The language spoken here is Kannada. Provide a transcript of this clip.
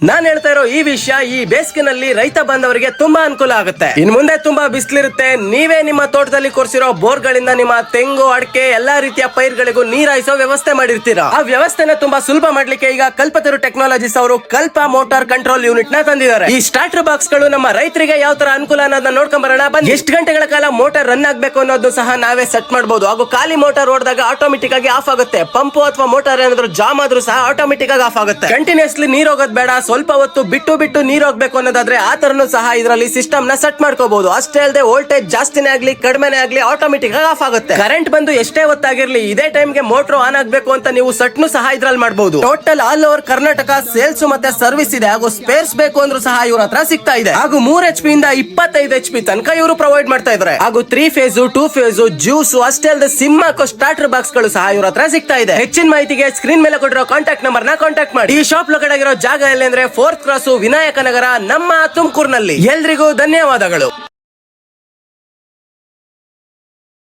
ನಾನ್ ಹೇಳ್ತಾ ಇರೋ ಈ ವಿಷಯ ಈ ಬೇಸಿಗೆನಲ್ಲಿ ರೈತ ಬಾಂಧವರಿಗೆ ತುಂಬಾ ಅನುಕೂಲ ಆಗುತ್ತೆ. ಇನ್ ಮುಂದೆ ತುಂಬಾ ಬಿಸಿಲಿರುತ್ತೆ. ನೀವೇ ನಿಮ್ಮ ತೋಟದಲ್ಲಿ ಕೊರ್ಸಿರೋ ಬೋರ್ ಗಳಿಂದ ನಿಮ್ಮ ತೆಂಗು, ಅಡಕೆ ಎಲ್ಲಾ ರೀತಿಯ ಪೈರ್ಗಳಿಗೂ ನೀರ್ ಹಾಯಿಸೋ ವ್ಯವಸ್ಥೆ ಮಾಡಿರ್ತೀರಾ. ಆ ವ್ಯವಸ್ಥೆನ ತುಂಬಾ ಸುಲಭ ಮಾಡ್ಲಿಕ್ಕೆ ಈಗ ಕಲ್ಪತರು ಟೆಕ್ನಾಲಜೀಸ್ ಅವರು ಕಲ್ಪ ಮೋಟಾರ್ ಕಂಟ್ರೋಲ್ ಯೂನಿಟ್ ನ ತಂದಿದ್ದಾರೆ. ಈ ಸ್ಟಾರ್ಟರ್ ಬಾಕ್ಸ್ ಗಳು ನಮ್ಮ ರೈತರಿಗೆ ಯಾವ ತರ ಅನುಕೂಲ ಅನ್ನೋದನ್ನ ನೋಡ್ಕೊಂಡ್ ಬರೋಣ ಬನ್ನಿ. ಎಷ್ಟು ಗಂಟೆಗಳ ಕಾಲ ಮೋಟಾರ್ ರನ್ ಆಗ್ಬೇಕು ಅನ್ನೋದು ಸಹ ನಾವೇ ಸೆಟ್ ಮಾಡಬಹುದು. ಹಾಗೂ ಖಾಲಿ ಮೋಟಾರ್ ಓಡಿದಾಗ ಆಟೋಮೆಟಿಕ್ ಆಗಿ ಆಫ್ ಆಗುತ್ತೆ. ಪಂಪ್ ಅಥವಾ ಮೋಟಾರ್ ಏನಾದ್ರು ಜಾಮ್ ಆದ್ರೂ ಸಹ ಆಟೋಮೆಟಿಕ್ ಆಗಿ ಆಫ್ ಆಗುತ್ತೆ. ಕಂಟಿನ್ಯೂಸ್ಲಿ ನೀರ್ ಹೋಗೋದ್ ಬೇಡ, ಸ್ವಲ್ಪ ಹೊತ್ತು ಬಿಟ್ಟು ನೀರ್ ಹೋಗ್ಬೇಕು ಅನ್ನೋದಾದ್ರೆ ಆ ತರನು ಸಹ ಇದರಲ್ಲಿ ಸಿಸ್ಟಮ್ ನ ಸೆಟ್ ಮಾಡ್ಕೋಬಹುದು. ಅಷ್ಟೇ ಅಲ್ಲದೆ ವೋಲ್ಟೇಜ್ ಜಾಸ್ತಿನೇ ಆಗ್ಲಿ ಕಡಿಮೆನೇ ಆಗ್ಲಿ ಆಟೋಮೆಟಿಕ್ ಆಗಿ ಆಫ್ ಆಗುತ್ತೆ. ಕರೆಂಟ್ ಬಂದು ಎಷ್ಟೇ ಹೊತ್ತಾಗಿರ್ಲಿ ಇದೇ ಟೈಮ್ ಗೆ ಮೋಟರ್ ಆನ್ ಆಗ್ಬೇಕು ಅಂತ ನೀವು ಸೆಟ್ ನು ಸಹ ಇದ್ರಲ್ಲಿ ಮಾಡಬಹುದು. Total all over Karnataka sales ಮತ್ತೆ ಸರ್ವಿಸ್ ಇದೆ. ಹಾಗೂ ಸ್ಪೇರ್ಸ್ ಬೇಕು ಅಂದ್ರೂ ಸಹ ಇವ್ರ ಹತ್ರ ಸಿಗ್ತಾ ಇದೆ. ಹಾಗೂ 3 HP ಇಂದ 25 HP ತನಕ ಇವರು ಪ್ರೊವೈಡ್ ಮಾಡ್ತಾ ಇದ್ದಾರೆ. ಹಾಗೂ 3 ಫೇಸ್ 2 ಫೇಸ್ ಜ್ಯೂಸ್ ಅಷ್ಟೇ ಅಲ್ಲದೆ ಸಿಮ್ ಹಾಕೋ ಸ್ಟಾರ್ಟರ್ ಬಾಕ್ಸ್ ಗಳು ಸಹ ಇವ್ರ ಹತ್ರ ಸಿಗ್ತಾ ಇದೆ. ಹೆಚ್ಚಿನ ಮಾಹಿತಿಗೆ ಸ್ಕ್ರೀನ್ ಮೇಲೆ ಕೊಟ್ಟಿರೋ ಕಾಂಟ್ಯಾಕ್ಟ್ ನಂಬರ್ ನ ಕಾಂಟ್ಯಾಕ್ಟ್ ಮಾಡಿ. ಈ ಶಾಪ್ ಲೊಕೇಟ್ ಆಗಿರೋ ಜಾಗ ಎಲ್ಲಿ ಅಂದ್ರೆ 4th ಕ್ರಾಸ್ ವಿನಾಯಕ ನಗರ, ನಮ್ಮ ತುಮಕೂರಿನಲ್ಲಿ. ಎಲ್ರಿಗೂ ಧನ್ಯವಾದಗಳು.